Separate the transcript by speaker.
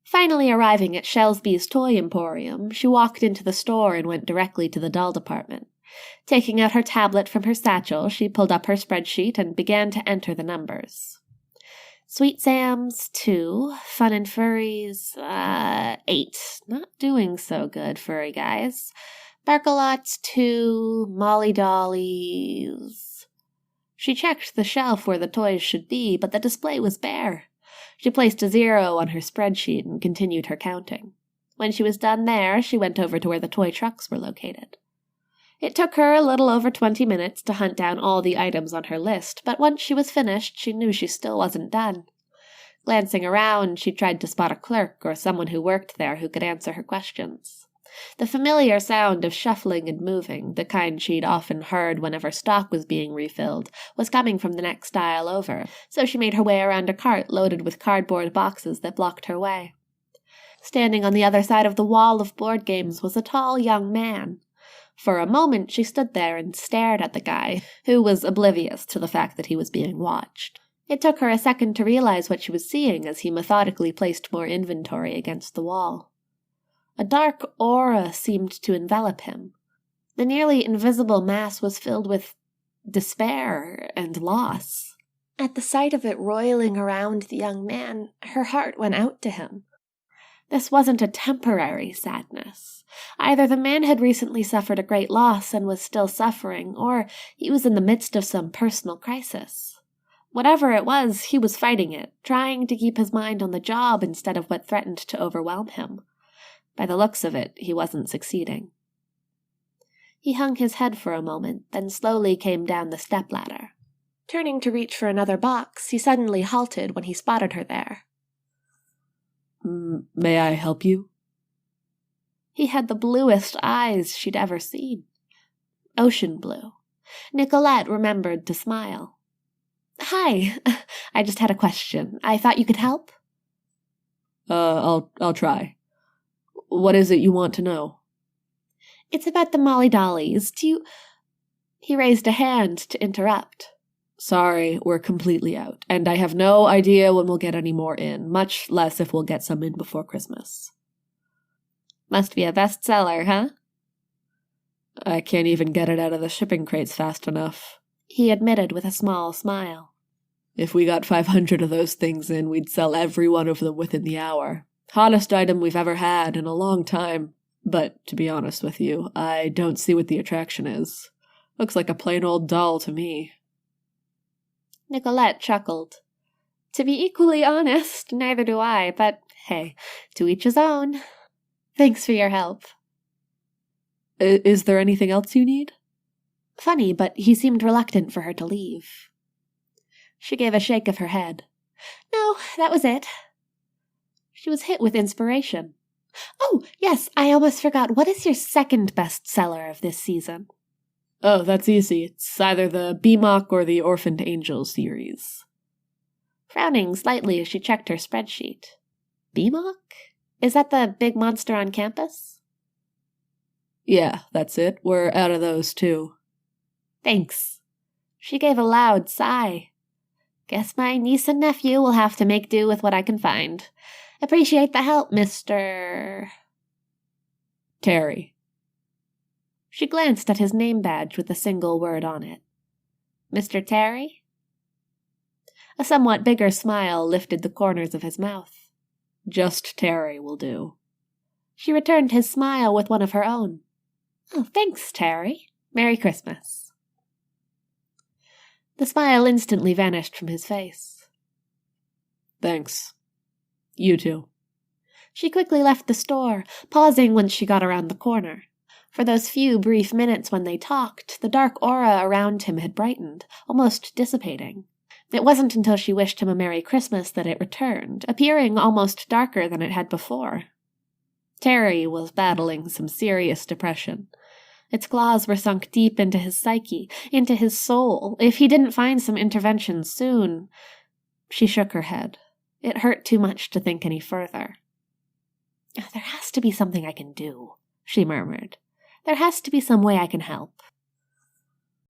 Speaker 1: Finally arriving at Shelsby's Toy Emporium, she walked into the store and went directly to the doll department. Taking out her tablet from her satchel, she pulled up her spreadsheet and began to enter the numbers. Sweet Sam's, 2. Fun and Furries, 8. Not doing so good, furry guys. Barkalot's 2. Molly Dollies. She checked the shelf where the toys should be, but the display was bare. She placed a 0 on her spreadsheet and continued her counting. When she was done there, she went over to where the toy trucks were located. It took her a little over 20 minutes to hunt down all the items on her list, but once she was finished, she knew she still wasn't done. Glancing around, she tried to spot a clerk or someone who worked there who could answer her questions. The familiar sound of shuffling and moving, the kind she'd often heard whenever stock was being refilled, was coming from the next aisle over, so she made her way around a cart loaded with cardboard boxes that blocked her way. Standing on the other side of the wall of board games was a tall young man. For a moment she stood there and stared at the guy, who was oblivious to the fact that he was being watched. It took her a second to realize what she was seeing as he methodically placed more inventory against the wall. A dark aura seemed to envelop him. The nearly invisible mass was filled with despair and loss. At the sight of it roiling around the young man, her heart went out to him. This wasn't a temporary sadness. Either the man had recently suffered a great loss and was still suffering, or he was in the midst of some personal crisis. Whatever it was, he was fighting it, trying to keep his mind on the job instead of what threatened to overwhelm him. By the looks of it, he wasn't succeeding. He hung his head for a moment, then slowly came down the stepladder. Turning to reach for another box, he suddenly halted when he spotted her there.
Speaker 2: May I help you?
Speaker 1: He had the bluest eyes she'd ever seen. Ocean blue. Nicolette remembered to smile. Hi, I just had a question. I thought you could help?
Speaker 2: I'll try. What is it you want to know?
Speaker 1: It's about the Molly Dollies. He raised a hand to interrupt.
Speaker 2: Sorry, we're completely out, and I have no idea when we'll get any more in, much less if we'll get some in before Christmas.
Speaker 1: Must be a bestseller, huh?
Speaker 2: I can't even get it out of the shipping crates fast enough,
Speaker 1: he admitted with a small smile.
Speaker 2: If we got 500 of those things in, we'd sell every one of them within the hour. Hottest item we've ever had in a long time. But, to be honest with you, I don't see what the attraction is. Looks like a plain old doll to me.
Speaker 1: Nicolette chuckled. To be equally honest, neither do I, but hey, to each his own. Thanks for your help.
Speaker 2: Is there anything else you need?
Speaker 1: Funny, but he seemed reluctant for her to leave. She gave a shake of her head. No, that was it. She was hit with inspiration. Oh, yes, I almost forgot. What is your second bestseller of this season?
Speaker 2: Oh, that's easy. It's either the BMOC or the Orphaned Angel series.
Speaker 1: Frowning slightly as she checked her spreadsheet. BMOC? Is that the big monster on campus?
Speaker 2: Yeah, that's it. We're out of those, too.
Speaker 1: Thanks. She gave a loud sigh. Guess my niece and nephew will have to make do with what I can find. Appreciate the help, Mr.
Speaker 2: Terry.
Speaker 1: She glanced at his name badge with a single word on it. Mr. Terry? A somewhat bigger smile lifted the corners of his mouth.
Speaker 2: Just Terry will do.
Speaker 1: She returned his smile with one of her own. Oh, thanks, Terry. Merry Christmas. The smile instantly vanished from his face.
Speaker 2: Thanks. You too.
Speaker 1: She quickly left the store, pausing once she got around the corner. For those few brief minutes when they talked, the dark aura around him had brightened, almost dissipating. It wasn't until she wished him a Merry Christmas that it returned, appearing almost darker than it had before. Terry was battling some serious depression. Its claws were sunk deep into his psyche, into his soul. If he didn't find some intervention soon... She shook her head. It hurt too much to think any further. There has to be something I can do, she murmured. There has to be some way I can help.